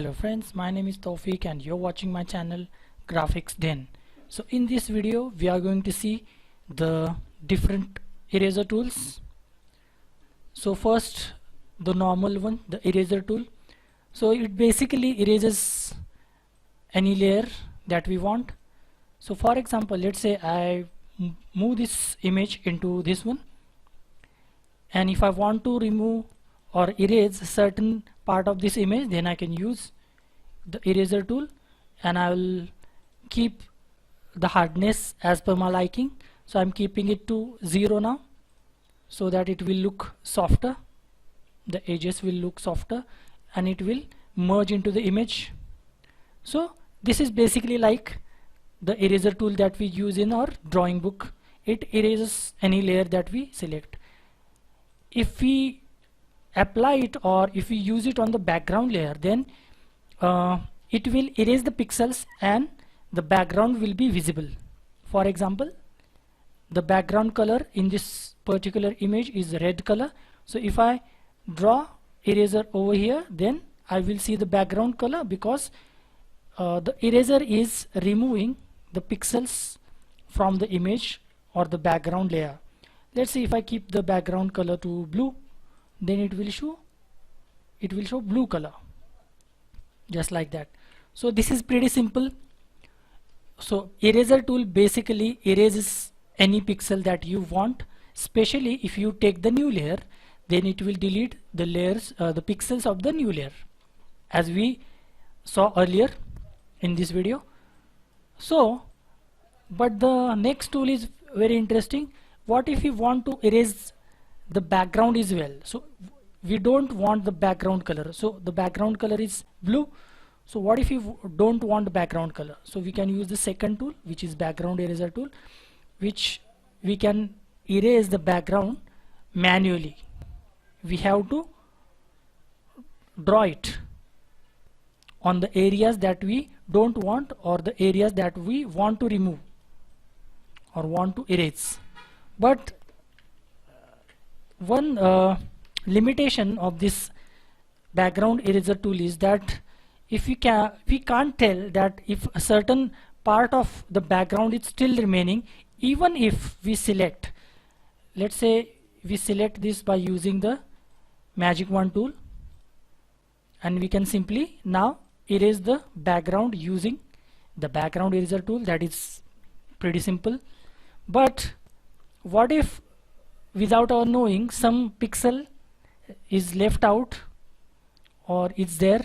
Hello friends, my name is Tawfiq and you're watching my channel Graphics Den. So in this video we are going to see the different eraser tools. So first, the normal one, the eraser tool. So it basically erases any layer that we want. So for example, let's say I move this image into this one, and if I want to remove or erase a certain part of this image, then I can use the eraser tool, and I will keep the hardness as per my liking. So I'm keeping it to 0 now, so that it will look softer, the edges will look softer and it will merge into the image. So this is basically like the eraser tool that we use in our drawing book. It erases any layer that we select. If we apply it or if we use it on the background layer, then it will erase the pixels and the background will be visible. For example, the background color in this particular image is red color. So if I draw eraser over here, then I will see the background color, because the eraser is removing the pixels from the image or the background layer. Let's see, if I keep the background color to blue, then it will show blue color, just like that. So this is pretty simple. So eraser tool basically erases any pixel that you want, especially if you take the new layer, then it will delete the layers, the pixels of the new layer, as we saw earlier in this video. So but the next tool is very interesting. What if you want to erase the background as well? So we don't want the background color, so the background color is blue. So what if you don't want the background color? So we can use the second tool, which is background eraser tool, which we can erase the background manually. We have to draw it on the areas that we don't want or the areas that we want to remove or want to erase. But one limitation of this background eraser tool is that if we can't tell that if a certain part of the background is still remaining, even if we select, let's say we select this by using the magic wand tool, and we can simply now erase the background using the background eraser tool. That is pretty simple. But what if without our knowing some pixel is left out or is there?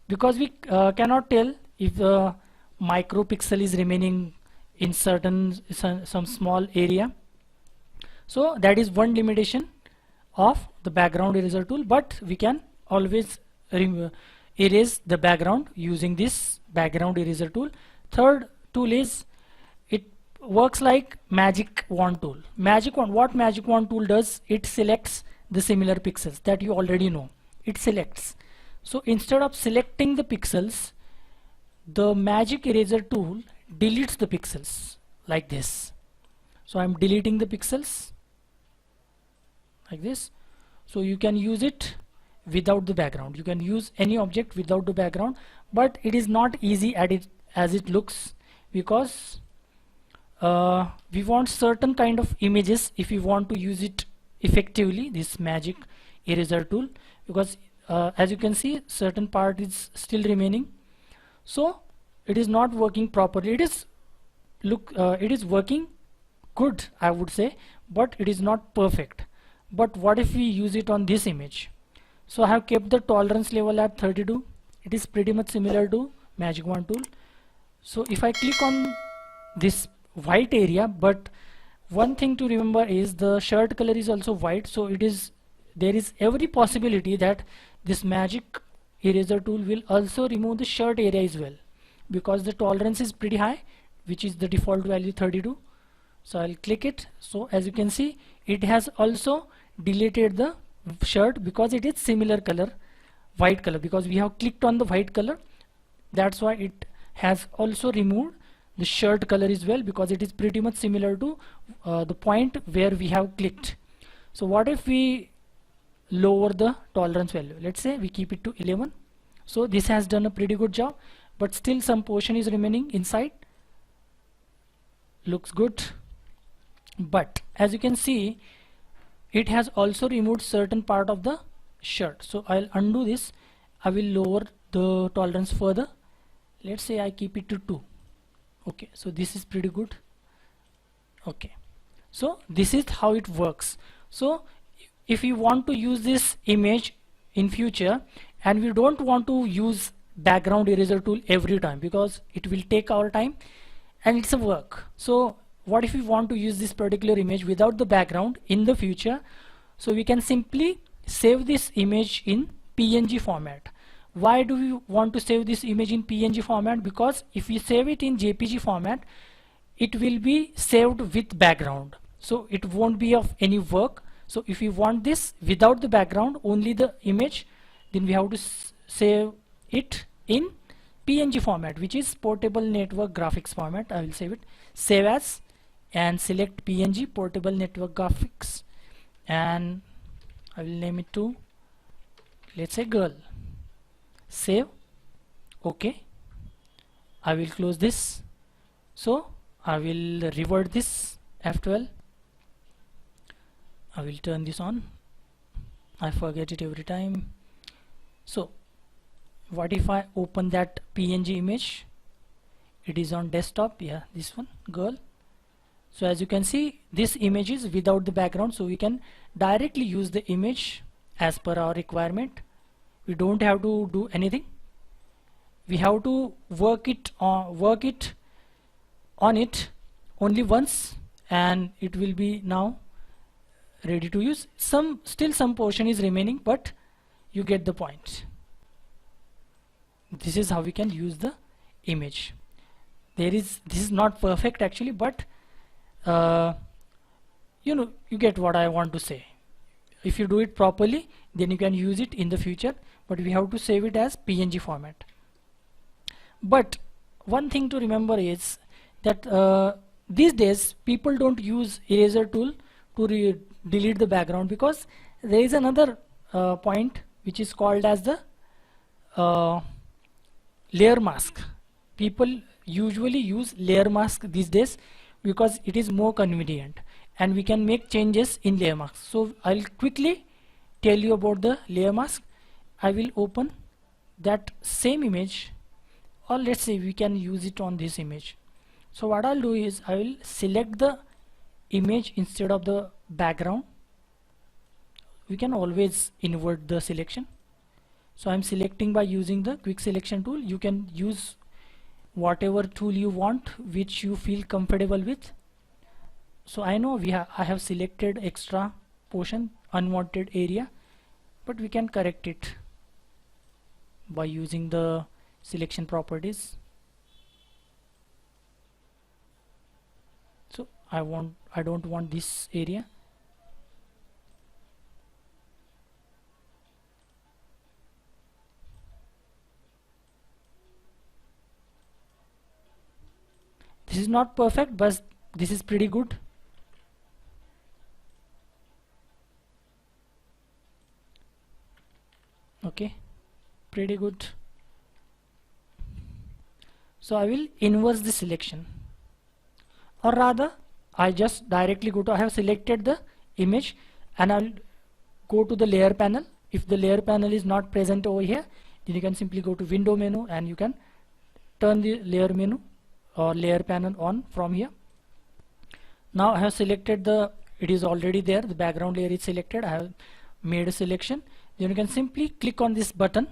Because we cannot tell if the micropixel is remaining in certain some small area. So that is one limitation of the background eraser tool, but we can always erase the background using this background eraser tool. Third tool is, it works like magic wand tool. What magic wand tool does, it selects the similar pixels that you already know. It selects. So instead of selecting the pixels, the magic eraser tool deletes the pixels like this. So I'm deleting the pixels like this. So you can use it without the background. You can use any object without the background, but it is not easy as it looks, because we want certain kind of images if we want to use it effectively, this magic eraser tool, because as you can see, certain part is still remaining. So it is not working properly. It is working good, I would say, but it is not perfect. But what if we use it on this image? So I have kept the tolerance level at 32. It is pretty much similar to magic wand tool. So if I click on this white area, but one thing to remember is the shirt color is also white, so there is every possibility that this magic eraser tool will also remove the shirt area as well, because the tolerance is pretty high, which is the default value 32. So I'll click it. So as you can see, it has also deleted the shirt because it is similar color, white color, because we have clicked on the white color. That's why it has also removed the shirt color as well, because it is pretty much similar to the point where we have clicked. So what if we lower the tolerance value? Let's say we keep it to 11. So this has done a pretty good job, but still some portion is remaining inside. Looks good, but as you can see, it has also removed certain part of the shirt. So I'll undo this. I will lower the tolerance further. Let's say I keep it to 2. Okay, so this is pretty good. Okay, so this is how it works. So if you want to use this image in future, and we don't want to use background eraser tool every time because it will take our time and it's a work. So what if we want to use this particular image without the background in the future? So we can simply save this image in PNG format. Why do we want to save this image in PNG format? Because if we save it in JPG format, it will be saved with background, so it won't be of any work. So if you want this without the background, only the image, then we have to save it in PNG format, which is portable network graphics format. I will save it, save as, and select PNG portable network graphics, and I will name it to, let's say, girl. Save. Okay, I will close this. So I will revert this F12. I will turn this on. I forget it every time. So what if I open that PNG image? It is on desktop. Yeah, this one, girl. So as you can see, this image is without the background, so we can directly use the image as per our requirement. We don't have to do anything. We have to work it on it only once, and it will be now ready to use. Still some portion is remaining, but you get the point. This is how we can use the image. This is not perfect actually, but you know, you get what I want to say. If you do it properly, then you can use it in the future, but we have to save it as PNG format. But one thing to remember is that these days people don't use eraser tool to delete the background, because there is another point which is called as the layer mask. People usually use layer mask these days because it is more convenient and we can make changes in layer mask. So I'll quickly tell you about the layer mask. I will open that same image, or let's say we can use it on this image. So what I'll do is I will select the image instead of the background. We can always invert the selection. So I'm selecting by using the quick selection tool. You can use whatever tool you want, which you feel comfortable with. So I know I have selected extra portion, unwanted area, but we can correct it by using the selection properties. So I don't want this area. This is not perfect, but this is pretty good. Okay, pretty good. So I will inverse the selection, or rather I just directly go to, I have selected the image and I'll go to the layer panel. If the layer panel is not present over here, then you can simply go to window menu and you can turn the layer menu or layer panel on from here. Now I have selected it is already there, the background layer is selected. I have made a selection. Then you can simply click on this button,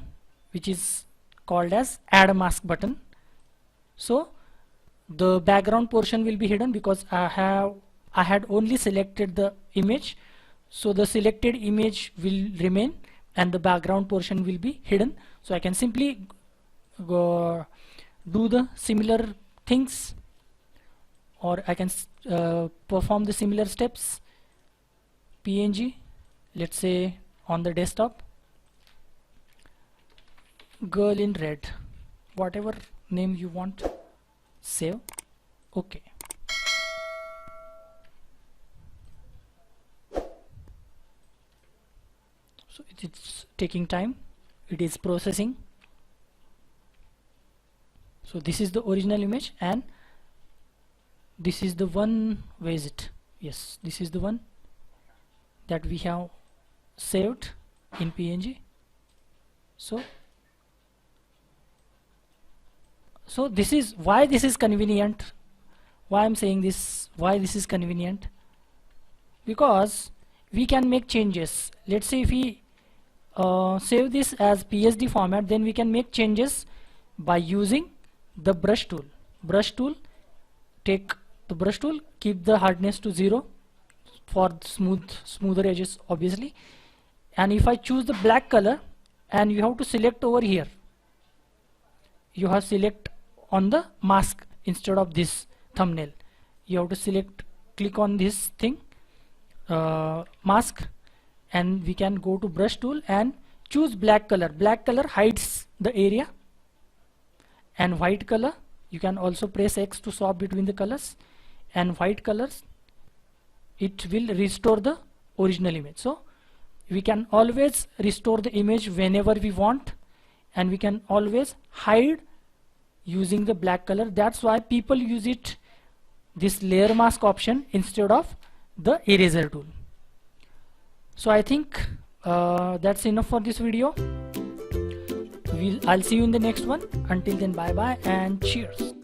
which is called as add mask button. So the background portion will be hidden because I had only selected the image, so the selected image will remain and the background portion will be hidden. So I can simply go do the similar things, or I can perform the similar steps. PNG, let's say on the desktop, girl in red, whatever name you want, save. Okay, so it's taking time, it is processing. So this is the original image, and this is the one. Where is it? Yes, this is the one that we have saved in PNG. So this is why this is convenient. Why I'm saying this, why this is convenient, because we can make changes. Let's say if we save this as PSD format, then we can make changes by using the brush tool. Take the brush tool, keep the hardness to 0 for smoother edges obviously, and if I choose the black color, and you have to select over here, you have select on the mask instead of this thumbnail, you have to select, click on this thing, mask, and we can go to brush tool and choose black color. Black color hides the area, and white color, you can also press X to swap between the colors, and white colors, it will restore the original image. So we can always restore the image whenever we want, and we can always hide using the black color. That's why people use it, this layer mask option, instead of the eraser tool. So I think that's enough for this video. I'll see you in the next one. Until then, bye bye and cheers.